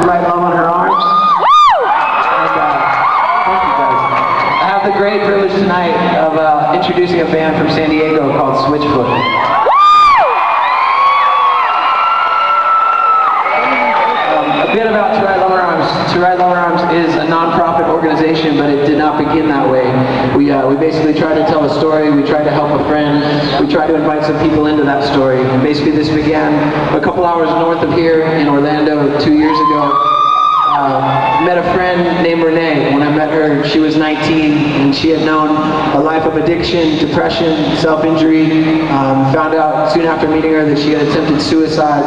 To Write Love on Her Arms. And, thank you guys. I have the great privilege tonight of introducing a band from San Diego called Switchfoot. A bit about To Write Love on Her Arms. To Write Love on Her Arms is a non-profit organization, but it did not begin that way. We basically tried to tell a story, we tried to help a friend, we tried to invite some people into that story. And basically this began a couple hours north of here in Orlando 2 years ago. Met a friend named Renee. When I met her, she was 19, and she had known a life of addiction, depression, self-injury. Found out soon after meeting her that she had attempted suicide.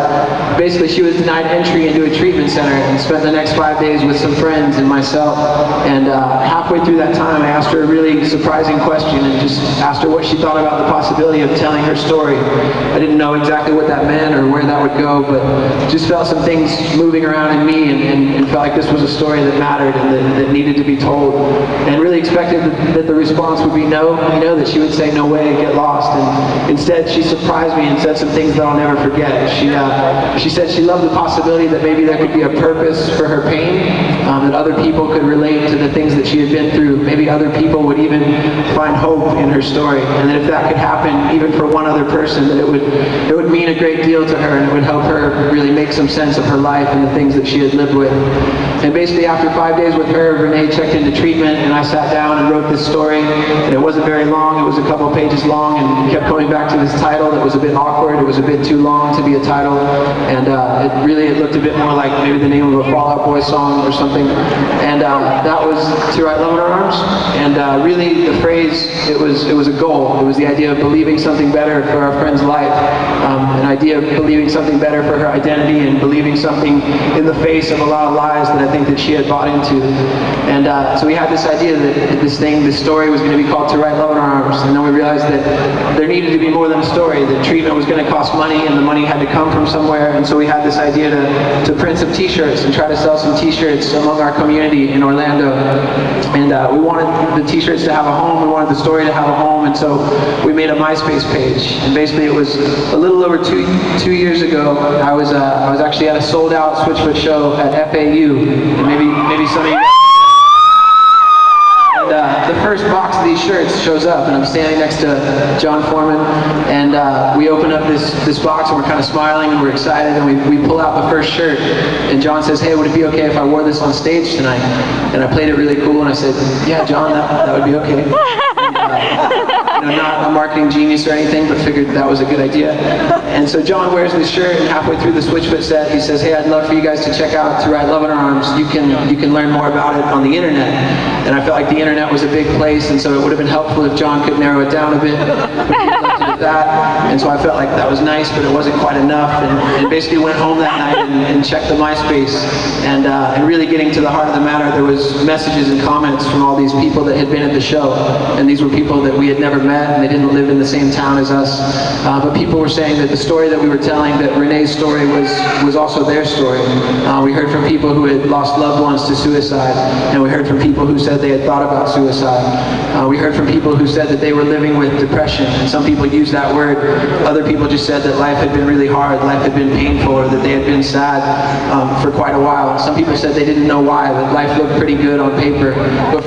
Basically, she was denied entry into a treatment center and spent the next 5 days with some friends and myself. And halfway through that time, I asked her a really surprising question and just asked her what she thought about the possibility of telling her story. I didn't know exactly what that meant or where that would go, but just felt some things moving around in me and felt like this was a story that mattered and that needed to be told, and really expected that the response would be no, that she would say no way, get lost. And instead she surprised me and said some things that I'll never forget. She said she loved the possibility that maybe there could be a purpose for her pain, that other people could relate to the things that she had been through. Maybe other people would even find hope in her story, and that if that could happen even for one other person, that it would mean a great deal to her, and it would help her really make some sense of her life and the things that she had lived with. And basically after 5 days with her, Renee checked into treatment, and I sat down and wrote this story. And it wasn't very long, it was a couple pages long, and kept coming back to this title that was a bit awkward. It was a bit too long to be a title, and it looked a bit more like maybe the name of a Fall Out Boy song or something. And that was To Write Love on Her Arms. And really the phrase, it was a goal. It was the idea of believing something better for our friend's life, an idea of believing something better for her identity, and believing something in the face of a lot of lies that I think that she had bought into. And so we had this idea that this story was going to be called To Write Love on Her Arms. And then we realized that there needed to be more than a story, that treatment was going to cost money, and the money had to come from somewhere. And so we had this idea to print some t-shirts and try to sell some t-shirts among our community in Orlando. And we wanted the t-shirts to have a home, we wanted the story to have a home, and so we made a MySpace page. And basically it was a little over two years ago. I was actually at a sold-out Switchfoot show at FAU, and maybe some of you. And the first box of these shirts shows up, and I'm standing next to John Foreman, and we open up this box, and we're kind of smiling, and we're excited, and we pull out the first shirt, and John says, "Hey, would it be okay if I wore this on stage tonight?" And I played it really cool, and I said, "Yeah, John, that would be okay." And, not a marketing genius or anything, but figured that was a good idea. And so John wears this shirt, and halfway through the Switchfoot set, he says, "Hey, I'd love for you guys to check out To Write Love on Her Arms. You can learn more about it on the internet." And I felt like the internet was a big place, and so it would have been helpful if John could narrow it down a bit. But he left it at that, and so I felt like that was nice, but it wasn't quite enough. And basically went home that night and checked the MySpace, and really getting to the heart of the matter, there was messages and comments from all these people that had been at the show, and these were people that we had never met, and they didn't live in the same town as us. But people were saying that the story that we were telling, that Renee's story was also their story. We heard from people who had lost loved ones to suicide, and we heard from people who said they had thought about suicide. We heard from people who said that they were living with depression, and some people used that word. Other people just said that life had been really hard, life had been painful, or that they had been sad for quite a while. Some people said they didn't know why, that life looked pretty good on paper. But